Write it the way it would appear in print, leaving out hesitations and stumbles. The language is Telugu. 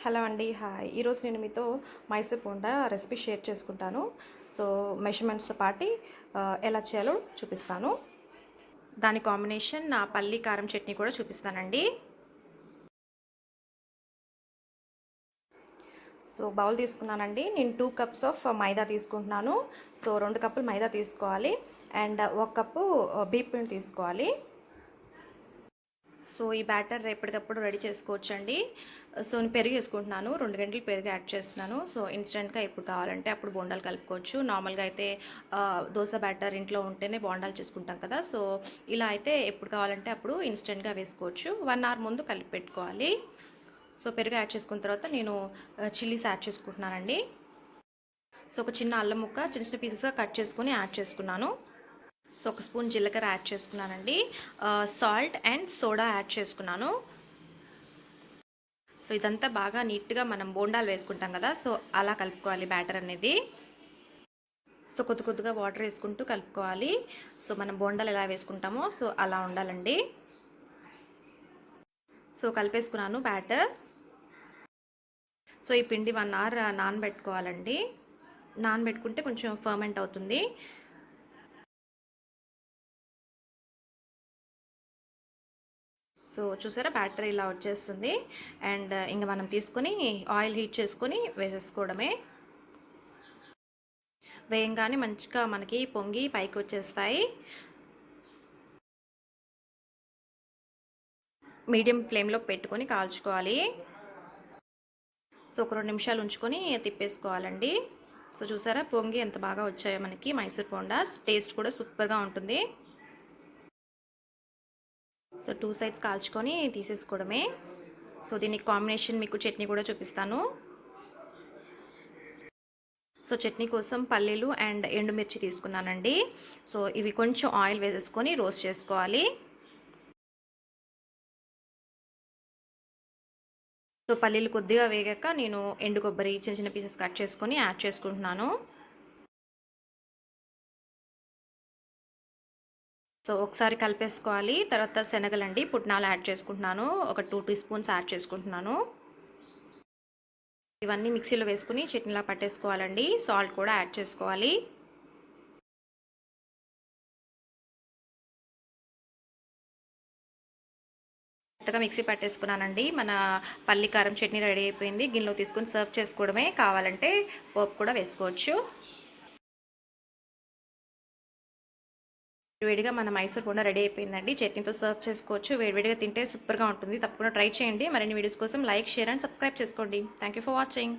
హలో అండి, హాయ్. ఈరోజు నేను మీతో మైసూర్ బోండా రెసిపీ షేర్ చేసుకుంటాను. సో మెషర్మెంట్స్తో పాటు ఎలా చేయాలో చూపిస్తాను. దాని కాంబినేషన్ నా పల్లి కారం చట్నీ కూడా చూపిస్తానండి. సో బౌల్ తీసుకున్నానండి. నేను 2 కప్స్ ఆఫ్ మైదా తీసుకుంటున్నాను. సో 2 కప్పులు మైదా తీసుకోవాలి అండ్ 1 కప్పు బీప్ పిండి తీసుకోవాలి. సో ఈ బ్యాటర్ ఎప్పటికప్పుడు రెడీ చేసుకోవచ్చండి. సో నేను పెరుగు వేసుకుంటున్నాను, 2 గంటలు పెరుగు యాడ్ చేస్తున్నాను. సో ఇన్స్టెంట్గా ఎప్పుడు కావాలంటే అప్పుడు బోండాలు కలుపుకోవచ్చు. నార్మల్గా అయితే దోశ బ్యాటర్ ఇంట్లో ఉంటేనే బోండాలు చేసుకుంటాం కదా. సో ఇలా అయితే ఎప్పుడు కావాలంటే అప్పుడు ఇన్స్టెంట్గా వేసుకోవచ్చు. 1 అవర్ ముందు కలిపి పెట్టుకోవాలి. సో పెరుగు యాడ్ చేసుకున్న తర్వాత నేను చిల్లీస్ యాడ్ చేసుకుంటున్నానండి. సో ఒక చిన్న అల్లం ముక్క చిన్న చిన్న పీసెస్గా కట్ చేసుకొని యాడ్ చేసుకున్నాను. సో 1 స్పూన్ జీలకర్ర యాడ్ చేసుకున్నానండి. సాల్ట్ అండ్ సోడా యాడ్ చేసుకున్నాను. సో ఇదంతా బాగా నీట్గా మనం బోండాలు వేసుకుంటాం కదా, సో అలా కలుపుకోవాలి బ్యాటర్ అనేది. సో కొద్ది కొద్దిగా వాటర్ వేసుకుంటూ కలుపుకోవాలి. సో మనం బోండాలు ఎలా వేసుకుంటామో సో అలా ఉండాలండి. So కలిపేసుకున్నాను batter. సో ఈ పిండి 1 అవర్ నానబెట్టుకోవాలండి. నానబెట్టుకుంటే కొంచెం ఫర్మెంట్ అవుతుంది. సో చూసారా, బ్యాటర్ ఇలా వచ్చేస్తుంది. అండ్ ఇంకా మనం తీసుకొని ఆయిల్ హీట్ చేసుకొని వేసేసుకోవడమే. వేయంగానే మంచిగా మనకి పొంగి పైకి వచ్చేస్తాయి. మీడియం ఫ్లేమ్లో పెట్టుకొని కాల్చుకోవాలి. సో ఒక 2 నిమిషాలు ఉంచుకొని తిప్పేసుకోవాలండి. సో చూసారా, పొంగి ఎంత బాగా వచ్చాయో మనకి మైసూర్ బోండాస్. టేస్ట్ కూడా సూపర్గా ఉంటుంది. సో 2 సైడ్స్ కాల్చుకొని తీసేసుకోవడమే. సో దీనికి కాంబినేషన్ మీకు చట్నీ కూడా చూపిస్తాను. సో చట్నీ కోసం పల్లీలు అండ్ ఎండుమిర్చి తీసుకున్నానండి. సో ఇవి కొంచెం ఆయిల్ వేసేసుకొని రోస్ట్ చేసుకోవాలి. సో పల్లీలు కొద్దిగా వేగాక నేను ఎండు కొబ్బరి చిన్న చిన్న పీసెస్ కట్ చేసుకొని యాడ్ చేసుకుంటున్నాను. సో ఒకసారి కలిపేసుకోవాలి. తర్వాత శనగలండి, పుట్నాలు యాడ్ చేసుకుంటున్నాను. ఒక 2 టీ స్పూన్స్ యాడ్ చేసుకుంటున్నాను. ఇవన్నీ మిక్సీలో వేసుకుని చట్నీలా పట్టేసుకోవాలండి. సాల్ట్ కూడా యాడ్ చేసుకోవాలి. కొత్తగా మిక్సీ పట్టేసుకున్నానండి. మన పల్లి కారం చట్నీ రెడీ అయిపోయింది. గిన్నెలో తీసుకొని సర్వ్ చేసుకోవడమే. కావాలంటే పోపు కూడా వేసుకోవచ్చు. వేడిగా మన మైసూర్ బోండా రెడీ అయిపోయిందండి. చట్నీతో సర్వ్ చేసుకోవచ్చు. వేడివేడిగా తింటే సూపర్గా ఉంటుంది. తప్పకుండా ట్రై చేయండి. మరిన్ని వీడియోస్ కోసం లైక్, షేర్ అండ్ సబ్స్క్రైబ్ చేసుకోండి. Thank you for watching.